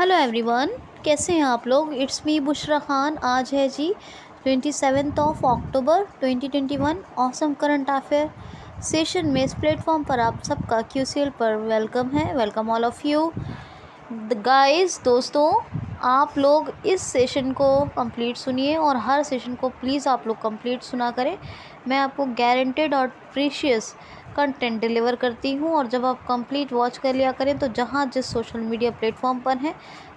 Hello everyone, कैसे हैं आप लोग। It's me Bushra Khan. आज है जी 27 अक्टूबर 2021। ऑसम करंट अफेयर सेशन में इस प्लेटफॉर्म पर आप सबका क्यूसीएल पर वेलकम है। Welcome all of you guys. दोस्तों, आप लोग इस सेशन को कंप्लीट सुनिए और हर सेशन को प्लीज़ आप लोग कंप्लीट सुना करें। मैं आपको गारंटेड और प्रीशियस कंटेंट डिलीवर करती हूँ। और जब आप कंप्लीट वॉच कर लिया करें तो जहाँ जिस सोशल मीडिया प्लेटफॉर्म पर हैं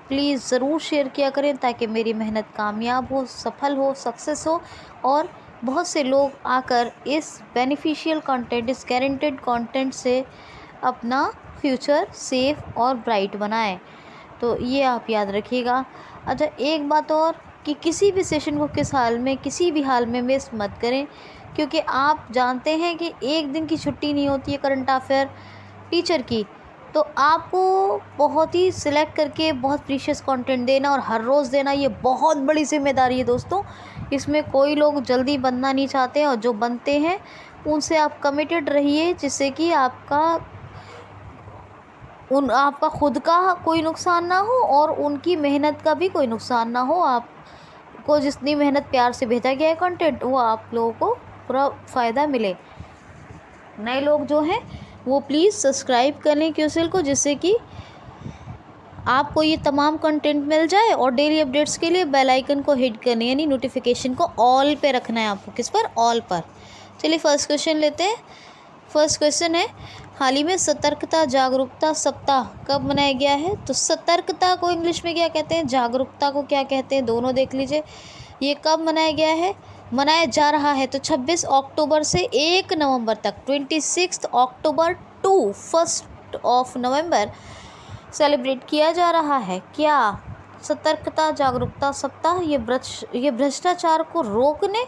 प्लीज़ ज़रूर शेयर किया करें, ताकि मेरी मेहनत कामयाब हो, सफल हो, सक्सेस हो और बहुत से लोग आकर इस बेनिफिशियल कंटेंट, इस गारंटेड कंटेंट से अपना फ्यूचर सेफ और ब्राइट बनाएं। तो ये आप याद रखिएगा। अच्छा, एक बात और कि किसी भी सेशन को किसी भी हाल में मिस मत करें, क्योंकि आप जानते हैं कि एक दिन की छुट्टी नहीं होती है करंट अफेयर टीचर की। तो आपको बहुत ही सिलेक्ट करके बहुत प्रीशियस कंटेंट देना और हर रोज़ देना, ये बहुत बड़ी जिम्मेदारी है दोस्तों। इसमें कोई लोग जल्दी बनना नहीं चाहते और जो बनते हैं उनसे आप कमिटेड रहिए, जिससे कि आपका खुद का कोई नुकसान ना हो और उनकी मेहनत का भी कोई नुकसान ना हो। आपको जितनी मेहनत प्यार से भेजा गया है कंटेंट, वो आप लोगों को पूरा फ़ायदा मिले। नए लोग जो हैं वो प्लीज़ सब्सक्राइब कर लें क्यूसीएल को, जिससे कि आपको ये तमाम कंटेंट मिल जाए। और डेली अपडेट्स के लिए बेल आइकन को हिट करना, यानी नोटिफिकेशन को ऑल पे रखना है आपको। किस पर? ऑल पर। चलिए फर्स्ट क्वेश्चन लेते हैं। फर्स्ट क्वेश्चन है, हाल ही में सतर्कता जागरूकता सप्ताह कब मनाया गया है? तो सतर्कता को इंग्लिश में क्या कहते हैं, जागरूकता को क्या कहते हैं, दोनों देख लीजिए। ये कब मनाया गया है, मनाया जा रहा है? तो 26 अक्टूबर से 1 नवंबर तक, 26 अक्टूबर टू 1 नवंबर सेलिब्रेट किया जा रहा है। क्या? सतर्कता जागरूकता सप्ताह। ये भ्रष्टाचार को रोकने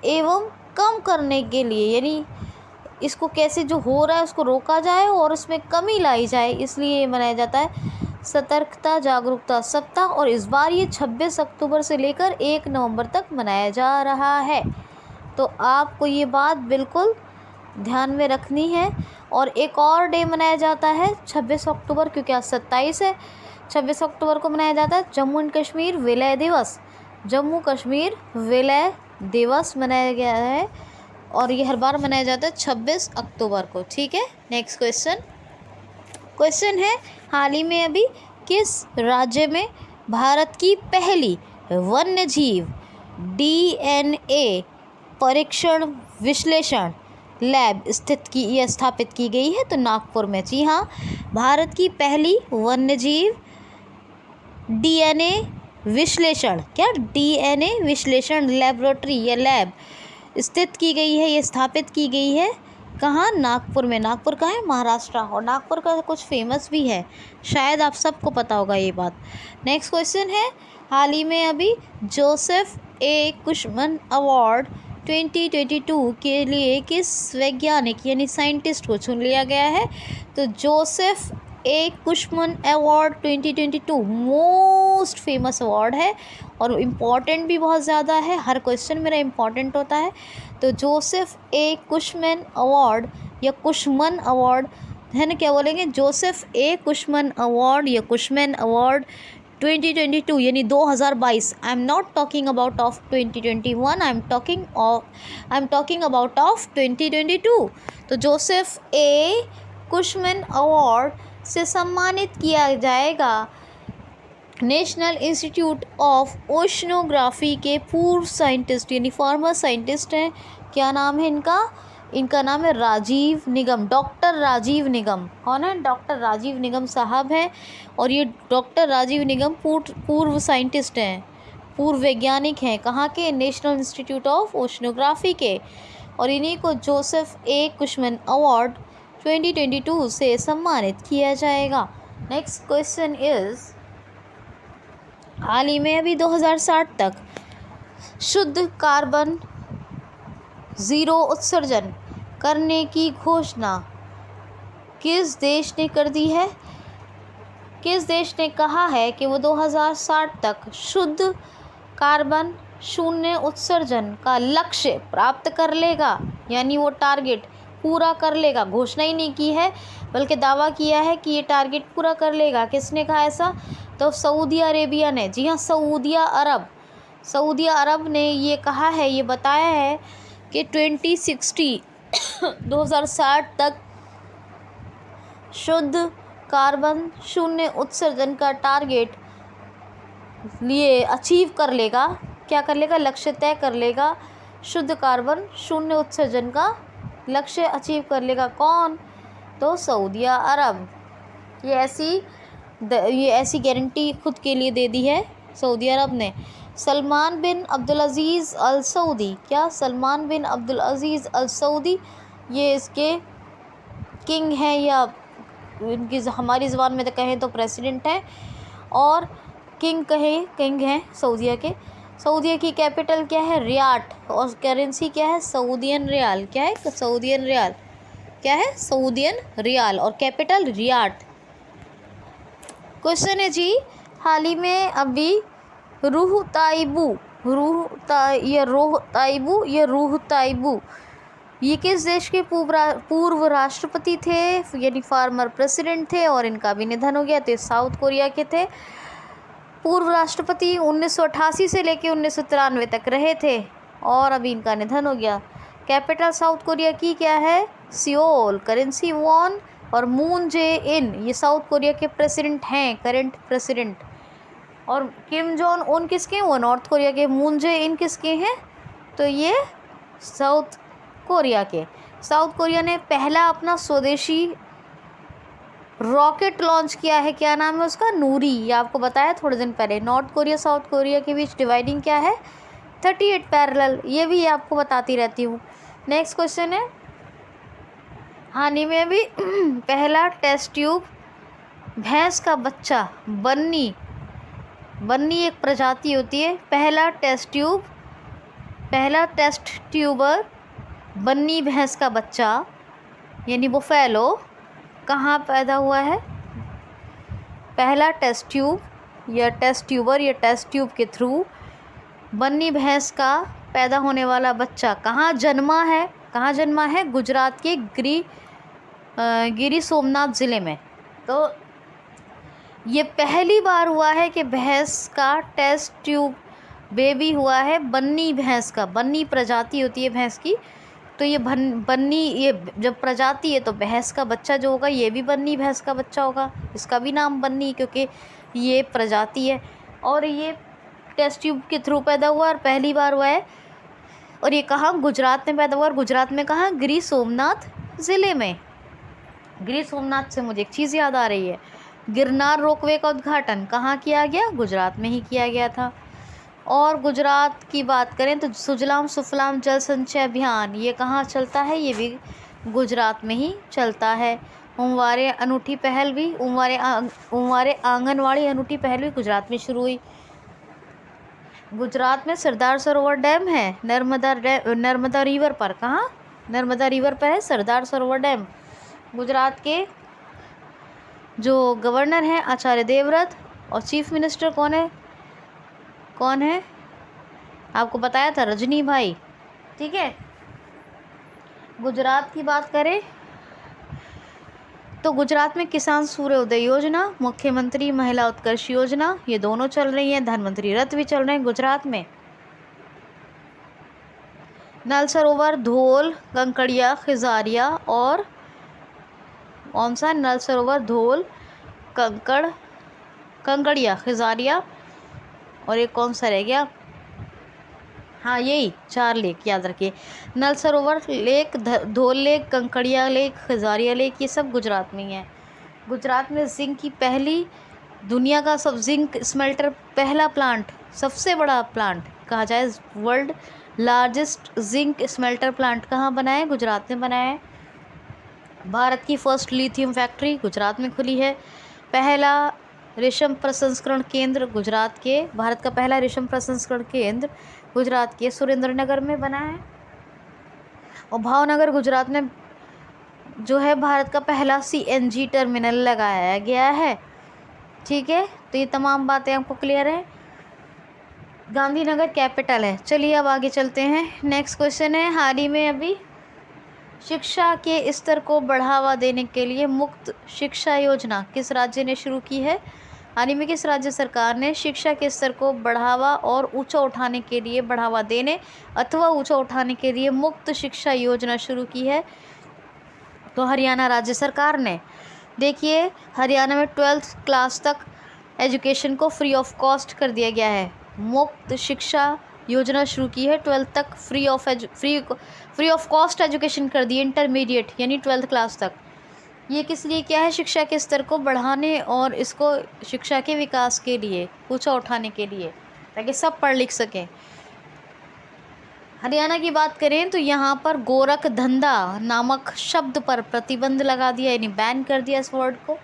एवं कम करने के लिए, यानी इसको कैसे जो हो रहा है उसको रोका जाए और उसमें कमी लाई जाए, इसलिए ये मनाया जाता है सतर्कता जागरूकता सप्ताह। और इस बार ये 26 अक्टूबर से लेकर 1 नवंबर तक मनाया जा रहा है। तो आपको ये बात बिल्कुल ध्यान में रखनी है। और एक और डे मनाया जाता है 26 अक्टूबर, क्योंकि आज 27 है। 26 अक्टूबर को मनाया जाता है जम्मू एंड कश्मीर विलय दिवस। जम्मू कश्मीर विलय दिवस मनाया गया है और ये हर बार मनाया जाता है 26 अक्टूबर को। ठीक है, नेक्स्ट क्वेश्चन है, हाल ही में अभी किस राज्य में भारत की पहली वन्य जीव DNA परीक्षण विश्लेषण लैब स्थापित की गई है? तो नागपुर में। जी हाँ, भारत की पहली वन्य जीव DNA विश्लेषण, क्या DNA विश्लेषण लैबोरेटरी या लैब स्थित की गई है, ये स्थापित की गई है कहाँ? नागपुर में। नागपुर कहाँ है? महाराष्ट्र। और नागपुर का कुछ फेमस भी है, शायद आप सबको पता होगा ये बात। नेक्स्ट क्वेश्चन है, हाल ही में अभी जोसेफ ए कुशमन अवार्ड 2022 के लिए किस वैज्ञानिक यानी साइंटिस्ट को चुन लिया गया है? तो जोसेफ ए कुशमन अवार्ड 2022 मोस्ट फेमस अवार्ड है और इम्पॉर्टेंट भी बहुत ज़्यादा है। हर क्वेश्चन मेरा इम्पॉर्टेंट होता है। तो जोसेफ ए कुशमन अवार्ड या कुशमन अवार्ड है ना, क्या बोलेंगे, जोसेफ ए कुशमन अवार्ड या कुशमन अवार्ड 2022 यानी 2022। I am not talking about of 2021, I am talking about of 2022। तो जोसेफ ए कुशमन अवार्ड से सम्मानित किया जाएगा नेशनल इंस्टीट्यूट ऑफ ओशनोग्राफी के पूर्व साइंटिस्ट यानी फॉर्मर साइंटिस्ट हैं। क्या नाम है इनका? इनका नाम है राजीव निगम, डॉक्टर राजीव निगम। कौन है? डॉक्टर राजीव निगम साहब हैं। और ये डॉक्टर राजीव निगम पूर्व साइंटिस्ट हैं, पूर्व वैज्ञानिक हैं। कहाँ के? नेशनल इंस्टीट्यूट ऑफ ओशनोग्राफी के। और इन्हीं को जोसेफ ए कुशमन अवार्ड 2022 से सम्मानित किया जाएगा। नेक्स्ट क्वेश्चन इज़, हाल ही में अभी 2060 तक शुद्ध कार्बन ज़ीरो उत्सर्जन करने की घोषणा किस देश ने कर दी है? किस देश ने कहा है कि वो 2060 तक शुद्ध कार्बन शून्य उत्सर्जन का लक्ष्य प्राप्त कर लेगा, यानी वो टारगेट पूरा कर लेगा? घोषणा ही नहीं की है, बल्कि दावा किया है कि ये टारगेट पूरा कर लेगा। किसने कहा ऐसा? तो सऊदी अरेबिया ने। जी हाँ, सऊदी अरब ने ये कहा है, ये बताया है कि 2060 2060 तक शुद्ध कार्बन शून्य उत्सर्जन का टारगेट लिए अचीव कर लेगा। क्या कर लेगा? लक्ष्य तय कर लेगा। शुद्ध कार्बन शून्य उत्सर्जन का लक्ष्य अचीव कर लेगा। कौन? तो सऊदी अरब। ये ऐसी गारंटी खुद के लिए दे दी है सऊदी अरब ने। सलमान बिन अब्दुल अज़ीज़ अल सऊदी। क्या? सलमान बिन अब्दुल अज़ीज़ अल सऊदी, ये इसके किंग हैं, या इनकी हमारी ज़बान में तो कहें तो प्रेसिडेंट हैं, और किंग हैं सऊदीया के। सऊदीया की कैपिटल क्या है? रियाद। और करेंसी क्या है? सऊदीयन रियाल। क्या है? सऊदीयन रियाल। क्या है? सऊदीयन रियाल। और कैपिटल रियाद। क्वेश्चन है जी, हाल ही में अभी रूह ताइबू ये किस देश के पूर्व राष्ट्रपति थे, यानी फार्मर प्रेसिडेंट थे, और इनका भी निधन हो गया। तो साउथ कोरिया के थे पूर्व राष्ट्रपति। 1988 से लेकर 1993 तक रहे थे, और अभी इनका निधन हो गया। कैपिटल साउथ कोरिया की क्या है? सियोल। Currency won. और मून जे इन, ये साउथ कोरिया के प्रेसिडेंट हैं, करंट प्रेसिडेंट। और किम जोंग उन किसके? वो नॉर्थ कोरिया के। मून जे इन किसके हैं? तो ये साउथ कोरिया के। साउथ कोरिया ने पहला अपना स्वदेशी रॉकेट लॉन्च किया है। क्या नाम है उसका? नूरी। ये आपको बताया थोड़े दिन पहले। नॉर्थ कोरिया साउथ कोरिया के बीच डिवाइडिंग क्या है? 38 पैरेलल। ये भी आपको बताती रहती हूँ। नेक्स्ट क्वेश्चन है, हाल ही में भी पहला टेस्ट ट्यूब भैंस का बच्चा बन्नी एक प्रजाति होती है। पहला टेस्ट ट्यूबर बन्नी भैंस का बच्चा, यानी बुफेलो, कहाँ पैदा हुआ है? पहला टेस्ट ट्यूब या टेस्ट ट्यूब के थ्रू बन्नी भैंस का पैदा होने वाला बच्चा कहाँ जन्मा है? गुजरात के गिरी सोमनाथ ज़िले में। तो ये पहली बार हुआ है कि भैंस का टेस्ट ट्यूब बेबी हुआ है बन्नी भैंस का। बन्नी प्रजाति होती है भैंस की, तो ये बन्नी, ये जब प्रजाति है तो भैंस का बच्चा जो होगा ये भी बन्नी भैंस का बच्चा होगा। इसका भी नाम बन्नी, क्योंकि ये प्रजाति है। और ये टेस्ट ट्यूब के थ्रू पैदा हुआ और पहली बार हुआ है। और ये कहाँ? गुजरात में पैदा हुआ। और गुजरात में कहाँ? गिरी सोमनाथ ज़िले में। गिरी सोमनाथ से मुझे एक चीज़ याद आ रही है, गिरनार रोपवे का उद्घाटन कहाँ किया गया? गुजरात में ही किया गया था। और गुजरात की बात करें तो सुजलाम सुफलाम जल संचय अभियान, ये कहाँ चलता है? ये भी गुजरात में ही चलता है। उमवारे अनूठी पहल भी उमवारे आंगनवाड़ी अनूठी पहल भी गुजरात में शुरू हुई। गुजरात में सरदार सरोवर डैम है, नर्मदा रिवर पर। कहाँ? नर्मदा रिवर पर है सरदार सरोवर डैम। गुजरात के जो गवर्नर हैं आचार्य देवव्रत, और चीफ मिनिस्टर कौन है? आपको बताया था, रजनी भाई। ठीक है। गुजरात की बात करें तो गुजरात में किसान सूर्योदय योजना, मुख्यमंत्री महिला उत्कर्ष योजना, ये दोनों चल रही हैं। धनवंतरी रथ भी चल रहे हैं गुजरात में। नल सरोवर, धोल, कंकड़िया, खिजारिया, और कौन सा? नल सरोवर, धोल, कंकड़िया, खिजारिया, और एक कौन सा रह गया? हाँ, यही 4 लेक याद रखिए। नल सरोवर लेक, धोल लेक, कंकड़िया लेक, खिजारिया लेक, ये सब गुजरात में ही है। गुजरात में जिंक की पहली, दुनिया का जिंक स्मेल्टर पहला प्लांट, सबसे बड़ा प्लांट कहा जाए, world largest zinc smelter plant कहाँ बना है? गुजरात में बनाया है। भारत की फर्स्ट लिथियम फैक्ट्री गुजरात में खुली है। पहला रेशम प्रसंस्करण केंद्र भारत का पहला रेशम प्रसंस्करण केंद्र गुजरात के सुरेंद्रनगर में बना है। और भावनगर गुजरात में जो है भारत का पहला CNG टर्मिनल लगाया गया है। ठीक है, तो ये तमाम बातें आपको क्लियर है। गांधीनगर कैपिटल है। चलिए अब आगे चलते हैं। नेक्स्ट क्वेश्चन है, हाल ही में अभी शिक्षा के स्तर को बढ़ावा देने के लिए मुक्त शिक्षा योजना किस राज्य ने शुरू की है? हाल ही में किस राज्य सरकार ने शिक्षा के स्तर को बढ़ावा और ऊंचा उठाने के लिए बढ़ावा देने अथवा ऊंचा उठाने के लिए मुक्त शिक्षा योजना शुरू की है? तो हरियाणा राज्य सरकार ने। देखिए, हरियाणा में 12th क्लास तक एजुकेशन को फ्री ऑफ कॉस्ट कर दिया गया है। मुक्त शिक्षा योजना शुरू की है। 12th तक फ्री ऑफ कॉस्ट एजुकेशन कर दी, इंटरमीडिएट यानी 12th क्लास तक। ये किस लिए क्या है? शिक्षा के स्तर को बढ़ाने और इसको शिक्षा के विकास के लिए ऊंचा उठाने के लिए, ताकि सब पढ़ लिख सकें। हरियाणा की बात करें तो यहाँ पर गोरख धंधा नामक शब्द पर प्रतिबंध लगा दिया, यानी बैन कर दिया इस वर्ड को।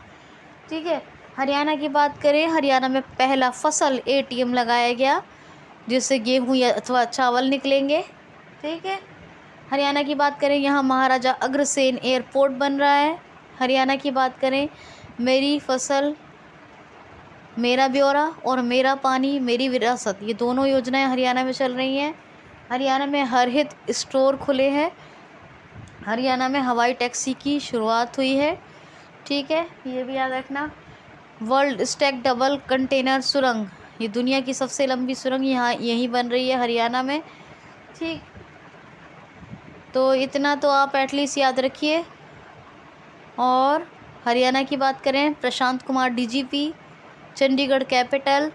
ठीक है। हरियाणा की बात करें, हरियाणा में पहला फसल ATM लगाया गया, जिससे गेहूँ या अथवा चावल निकलेंगे। ठीक है। हरियाणा की बात करें, यहाँ महाराजा अग्रसेन एयरपोर्ट बन रहा है। हरियाणा की बात करें, मेरी फसल मेरा ब्यौरा और मेरा पानी मेरी विरासत, ये दोनों योजनाएं हरियाणा में चल रही हैं। हरियाणा में हरहित स्टोर खुले हैं। हरियाणा में हवाई टैक्सी की शुरुआत हुई है। ठीक है, ये भी याद रखना। वर्ल्ड स्टैक डबल कंटेनर सुरंग, ये दुनिया की सबसे लंबी सुरंग यहाँ यहीं बन रही है हरियाणा में। ठीक, तो इतना तो आप एटलीस्ट याद रखिए। और हरियाणा की बात करें, Prashant Kumar DGP, Chandigarh capital,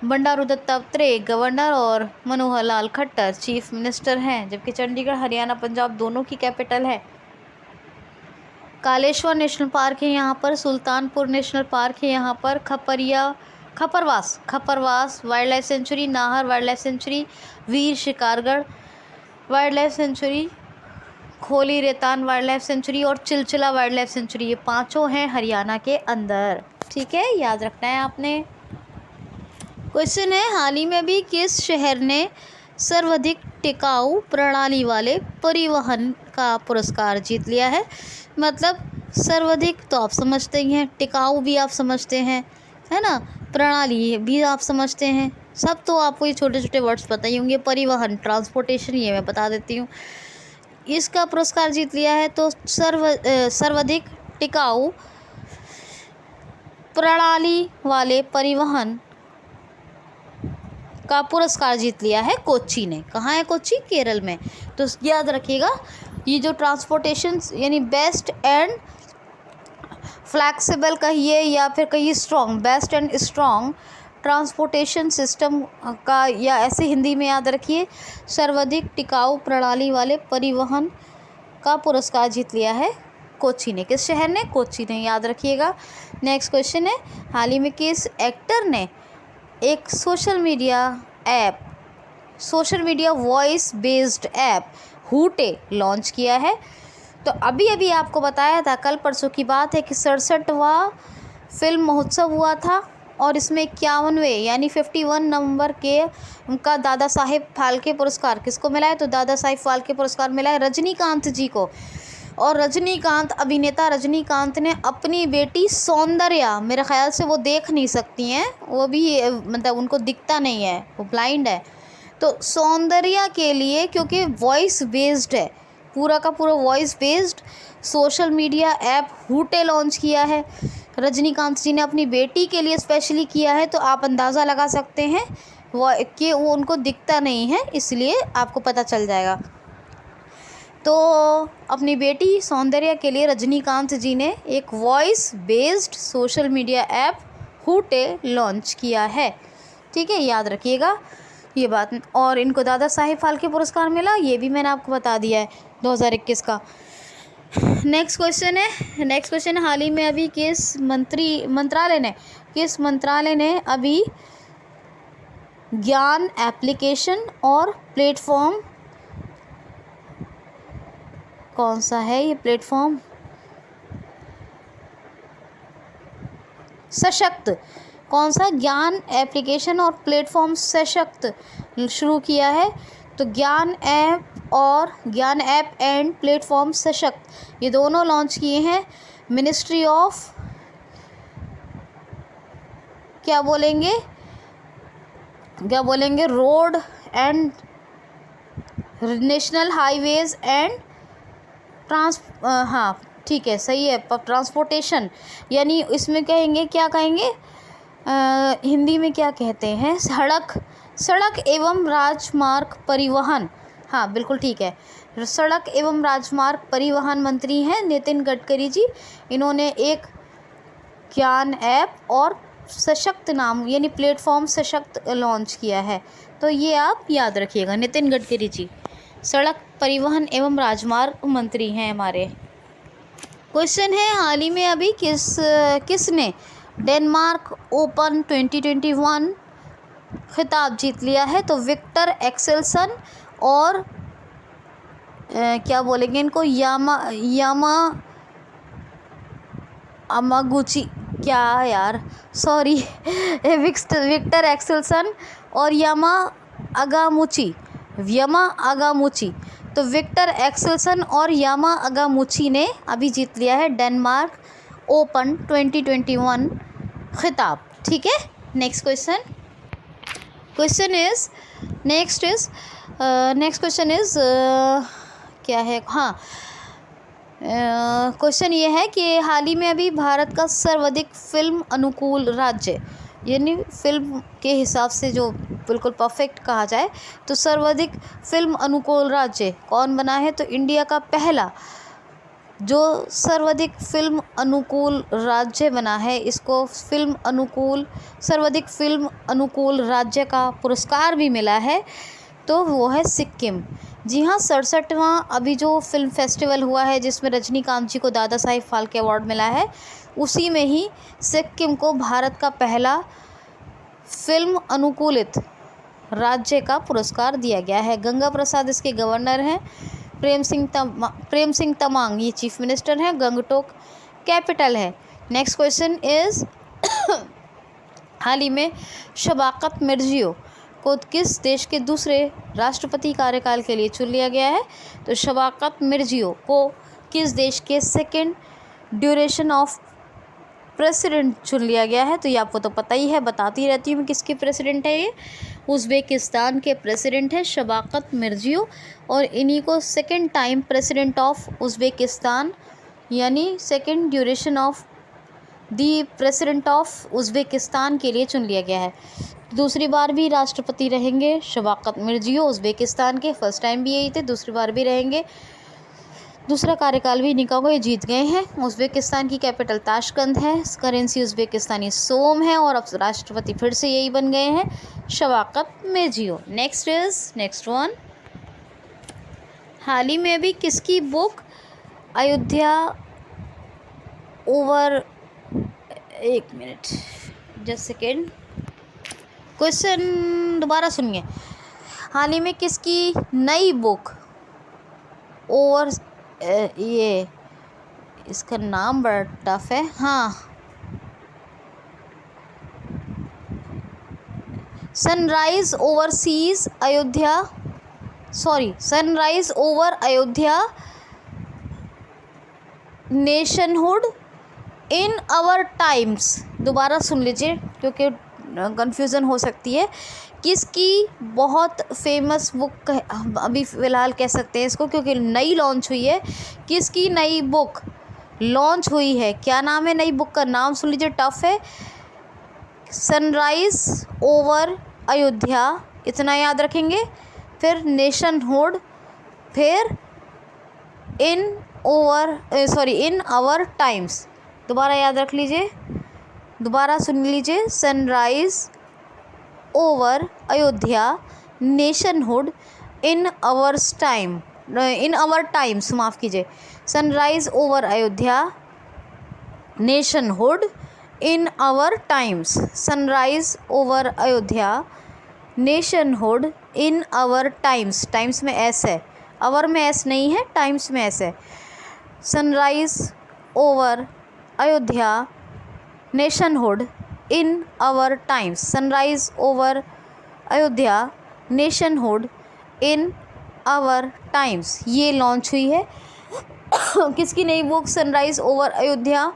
Bandaru Dattatreya governor और मनोहर लाल खट्टर चीफ मिनिस्टर हैं, जबकि चंडीगढ़ हरियाणा पंजाब दोनों की कैपिटल है। कालेश्वर नेशनल पार्क है यहाँ पर, सुल्तानपुर नेशनल पार्क है यहाँ पर, Khaparwas wild life sanctuary, Nahar wild life sanctuary, Bir Shikargarh wild life sanctuary, Kholi Raitan wild life century और चिलचिला वाइल्ड लाइफ सेंचुरी, ये पांचों हैं हरियाणा के अंदर। ठीक है, याद रखना है आपने। क्वेश्चन है, हाल ही में भी किस शहर ने सर्वाधिक टिकाऊ प्रणाली वाले परिवहन का पुरस्कार जीत लिया है? मतलब सर्वाधिक तो आप समझते ही हैं, टिकाऊ भी आप समझते हैं, है ना, प्रणाली भी आप समझते हैं, सब तो आपको ये छोटे छोटे वर्ड्स पता ही होंगे। परिवहन, ट्रांसपोर्टेशन, ये मैं बता देती हूँ। इसका पुरस्कार जीत लिया है, तो सर्वाधिक टिकाऊ प्रणाली वाले परिवहन का पुरस्कार जीत लिया है कोच्चि ने। कहाँ है कोच्चि? केरल में। तो याद रखिएगा, ये जो ट्रांसपोर्टेशन यानी बेस्ट एंड फ्लैक्सिबल कहिए या फिर कहिए strong, best and strong transportation system का, या ऐसे हिंदी में याद रखिए, सर्वाधिक टिकाऊ प्रणाली वाले परिवहन का पुरस्कार जीत लिया है कोच्चि ने। किस शहर ने? कोच्चि ने, याद रखिएगा। नेक्स्ट क्वेश्चन है, हाल ही में किस एक्टर ने एक social media voice based app Hoote launch किया है? तो अभी अभी आपको बताया था, कल परसों की बात है, कि 67वां फिल्म महोत्सव हुआ था और इसमें 51वें यानी 51 नवंबर के उनका दादा साहेब फाल्के पुरस्कार किसको मिला है? तो दादा साहेब फाल्के पुरस्कार मिला है रजनीकांत जी को। और अभिनेता रजनीकांत ने अपनी बेटी सौंदर्या, मेरे ख्याल से वो देख नहीं सकती हैं, वो भी मतलब उनको दिखता नहीं है, वो ब्लाइंड है, तो सौंदर्या के लिए, क्योंकि वॉइस बेस्ड है, पूरा का पूरा voice based social media app Hoote launch किया है रजनीकांत जी ने अपनी बेटी के लिए स्पेशली किया है। तो आप अंदाज़ा लगा सकते हैं कि वो उनको दिखता नहीं है, इसलिए आपको पता चल जाएगा। तो अपनी बेटी सौंदर्या के लिए रजनीकांत जी ने एक voice based social media app Hoote launch किया है। ठीक है, याद रखिएगा ये बात। और इनको दादा साहेब फाल्के पुरस्कार मिला, ये भी मैंने आपको बता दिया है 2021 का। नेक्स्ट क्वेश्चन है, हाल ही में अभी किस मंत्रालय ने अभी ज्ञान एप्लीकेशन और प्लेटफॉर्म, कौन सा है ये प्लेटफॉर्म? सशक्त, कौन सा? ज्ञान एप्लीकेशन और प्लेटफॉर्म सशक्त शुरू किया है। तो ज्ञान ऐप एंड प्लेटफॉर्म सशक्त, ये दोनों लॉन्च किए हैं मिनिस्ट्री ऑफ, क्या बोलेंगे, road and national highways and हाँ ठीक है, सही है, ट्रांसपोर्टेशन, यानी इसमें कहेंगे, क्या कहेंगे, हिंदी में क्या कहते हैं, सड़क एवं राजमार्ग परिवहन, हाँ बिल्कुल ठीक है, सड़क एवं राजमार्ग परिवहन मंत्री हैं नितिन गडकरी जी। इन्होंने एक ज्ञान ऐप और सशक्त नाम यानी प्लेटफॉर्म सशक्त लॉन्च किया है, तो ये आप याद रखिएगा, नितिन गडकरी जी सड़क परिवहन एवं राजमार्ग मंत्री हैं हमारे। क्वेश्चन है, हाल ही में अभी किसने डेनमार्क ओपन 2021 खिताब जीत लिया है? तो विक्टर एक्सेल्सन और क्या बोलेंगे इनको, यामागुची, क्या यार, सॉरी विक्टर एक्सेल्सन और यामा अगामुची, तो विक्टर एक्सेल्सन और यामा अगामुची ने अभी जीत लिया है डेनमार्क ओपन 2021 खिताब, ठीक है। नेक्स्ट क्वेश्चन इज़ क्या है, हाँ, क्वेश्चन ये है कि हाल ही में अभी भारत का सर्वाधिक फिल्म अनुकूल राज्य, यानी फिल्म के हिसाब से जो बिल्कुल परफेक्ट कहा जाए तो सर्वाधिक फिल्म अनुकूल राज्य कौन बना है? तो इंडिया का पहला जो सर्वाधिक फिल्म अनुकूल राज्य बना है, इसको सर्वाधिक फिल्म अनुकूल राज्य का पुरस्कार भी मिला है, तो वो है सिक्किम। जी हाँ, 67वां अभी जो फिल्म फेस्टिवल हुआ है जिसमें रजनीकांत जी को दादा साहिब फाल्के अवार्ड मिला है, उसी में ही सिक्किम को भारत का पहला फिल्म अनुकूलित राज्य का पुरस्कार दिया गया है। गंगा प्रसाद इसके गवर्नर हैं, प्रेम सिंह तमांग ये चीफ मिनिस्टर हैं, गंगटोक कैपिटल है। नेक्स्ट क्वेश्चन इज़ हाल ही में शबाकत मिर्जियो को किस देश के दूसरे राष्ट्रपति कार्यकाल के लिए चुन लिया गया है? तो शबाकत मिर्जियो को किस देश के सेकंड ड्यूरेशन ऑफ प्रेसिडेंट चुन लिया गया है? तो ये आपको तो पता ही है, बताती रहती हूँ किसके प्रेसिडेंट है ये, उज़्बेकिस्तान के प्रेसिडेंट है शबाकत मिर्जियो, और इन्हीं को second time president of Uzbekistan यानी second duration of the president of Uzbekistan के लिए चुन लिया गया है। दूसरी बार भी राष्ट्रपति रहेंगे शबाकत मिर्जियो उज़्बेकिस्तान के, फर्स्ट टाइम भी यही थे, दूसरी बार भी रहेंगे, दूसरा कार्यकाल भी इन्हीं को ये जीत गए हैं। उज़्बेकिस्तान की कैपिटल ताशकंद है, करेंसी उज़्बेकिस्तानी सोम है, और अब राष्ट्रपति फिर से यही बन गए हैं शबाकत मिर्जियो। नेक्स्ट वन, हाल ही में अभी किसकी बुक अयोध्या ओवर, एक मिनट जस्ट सेकेंड, क्वेश्चन दोबारा सुनिए, हाल ही में किसकी नई बुक ओवर, ये इसका नाम बड़ा टफ है, हाँ, sunrise over Ayodhya nationhood in our times, दोबारा सुन लीजिए क्योंकि कंफ्यूजन हो सकती है, किसकी बहुत फेमस बुक अभी फ़िलहाल कह सकते हैं इसको क्योंकि नई लॉन्च हुई है, किसकी नई बुक लॉन्च हुई है, क्या नाम है नई बुक का, नाम सुन लीजिए, टफ है, सनराइज ओवर अयोध्या, इतना याद रखेंगे, फिर नेशनहुड, फिर इन आवर टाइम्स, दोबारा याद रख लीजिए, दोबारा सुन लीजिए, sunrise over Ayodhya nationhood in our times, माफ़ कीजिए, sunrise over Ayodhya nationhood in our times, sunrise over Ayodhya nationhood in our times, times में एस है, आवर में एस नहीं है, टाइम्स में एस है, sunrise over Ayodhya nationhood in our times, sunrise over Ayodhya nationhood in our times, ये लॉन्च हुई है। किसकी नई book sunrise over Ayodhya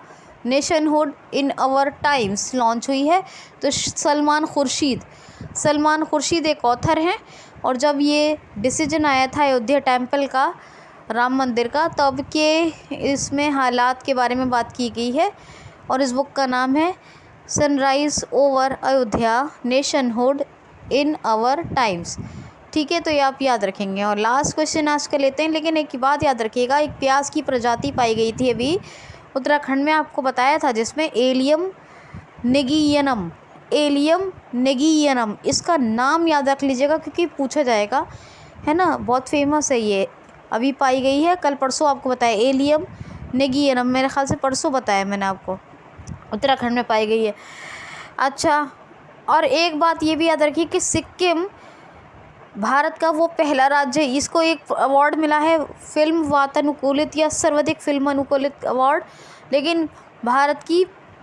nationhood in our times launch हुई है? तो सलमान खुर्शीद एक ऑथर हैं, और जब ये डिसीजन आया था अयोध्या टेम्पल का, राम मंदिर का, तब के इसमें हालात के बारे में बात की गई है। और इस बुक का नाम है sunrise over Ayodhya, nationhood in our times. ठीक है, तो ये आप याद रखेंगे। और लास्ट क्वेश्चन आज का लेते हैं, लेकिन एक बात याद रखिएगा, एक प्याज की प्रजाति पाई गई थी अभी उत्तराखंड में, आपको बताया था, जिसमें एलियम नेगियनम, एलियम नेगियनम, इसका नाम याद रख लीजिएगा क्योंकि पूछा जाएगा, है ना। बहुत फेमस है ये, अभी पाई गई है, कल परसों आपको बताया एलियम नेगियनम, मेरे ख्याल से परसों बताया मैंने आपको, उत्तराखंड में पाई गई है। अच्छा, और एक बात ये भी याद रखिए कि सिक्किम भारत का वो पहला राज्य है, इसको एक अवार्ड मिला है फिल्म वातानुकूलित या सर्वाधिक फिल्म अनुकूलित अवार्ड, लेकिन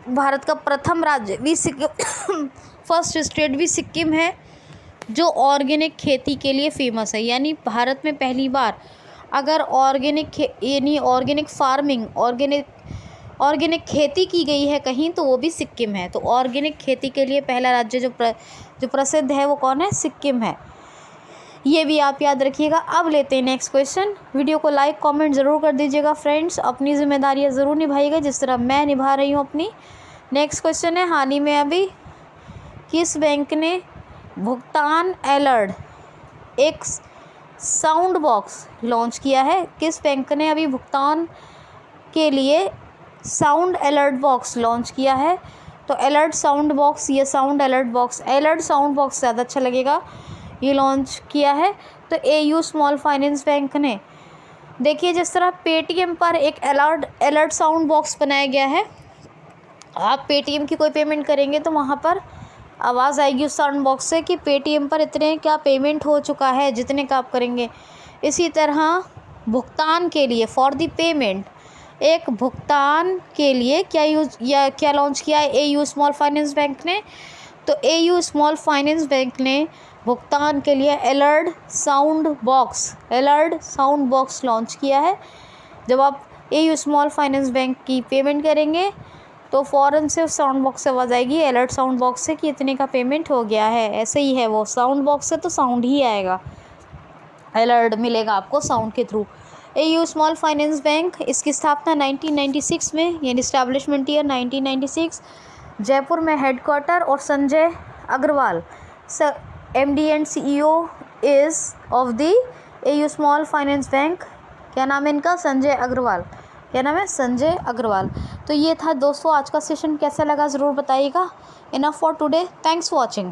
भारत का प्रथम राज्य भी सिक्किम फर्स्ट स्टेट भी सिक्किम है जो ऑर्गेनिक खेती के लिए फेमस है। यानी भारत में पहली बार अगर ऑर्गेनिक फार्मिंग, ऑर्गेनिक खेती की गई है कहीं, तो वो भी सिक्किम है। तो ऑर्गेनिक खेती के लिए पहला राज्य जो प्रसिद्ध है वो कौन है? सिक्किम है। ये भी आप याद रखिएगा। अब लेते हैं नेक्स्ट क्वेश्चन। वीडियो को लाइक कमेंट ज़रूर कर दीजिएगा फ्रेंड्स, अपनी जिम्मेदारियां ज़रूर निभाइएगा जिस तरह मैं निभा रही हूँ अपनी। नेक्स्ट क्वेश्चन है, हाल ही में अभी किस बैंक ने भुगतान अलर्ट एक साउंड बॉक्स लॉन्च किया है? किस बैंक ने अभी भुगतान के लिए साउंड अलर्ट बॉक्स लॉन्च किया है? तो अलर्ट साउंड बॉक्स, ये sound alert box, alert sound box ज़्यादा अच्छा लगेगा, ये लॉन्च किया है तो एयू स्मॉल फाइनेंस बैंक ने। देखिए, जिस तरह पेटीएम पर एक अलर्ट साउंड बॉक्स बनाया गया है, आप पेटीएम की कोई पेमेंट करेंगे तो वहाँ पर आवाज़ आएगी उस साउंड बॉक्स से कि पेटीएम पर इतने का पेमेंट हो चुका है जितने का आप करेंगे। इसी तरह भुगतान के लिए, फॉर द पेमेंट, एक भुगतान के लिए क्या लॉन्च किया है एयू स्मॉल फाइनेंस बैंक ने? तो एयू स्मॉल फाइनेंस बैंक ने भुगतान के लिए अलर्ट साउंड बॉक्स लॉन्च किया है। जब आप एयू स्मॉल फाइनेंस बैंक की पेमेंट करेंगे तो फ़ौरन से उस साउंड बॉक्स से आवाज़ आएगी, अलर्ट साउंड बॉक्स से, कि इतने का पेमेंट हो गया है। ऐसे ही है वो, साउंड बॉक्स से तो साउंड ही आएगा, अलर्ट मिलेगा आपको साउंड के through. AU small finance bank, इसकी स्थापना 1996 में, यानी इस्टेब्लिशमेंट ईयर 1996, जयपुर में हेडक्वार्टर। और Sanjay Agarwal MD and CEO is of the AU small finance bank. क्या नाम है इनका? संजय अग्रवाल। क्या नाम है? संजय अग्रवाल। तो ये था दोस्तों आज का सेशन, कैसा लगा ज़रूर बताइएगा। Enough for today, thanks for watching.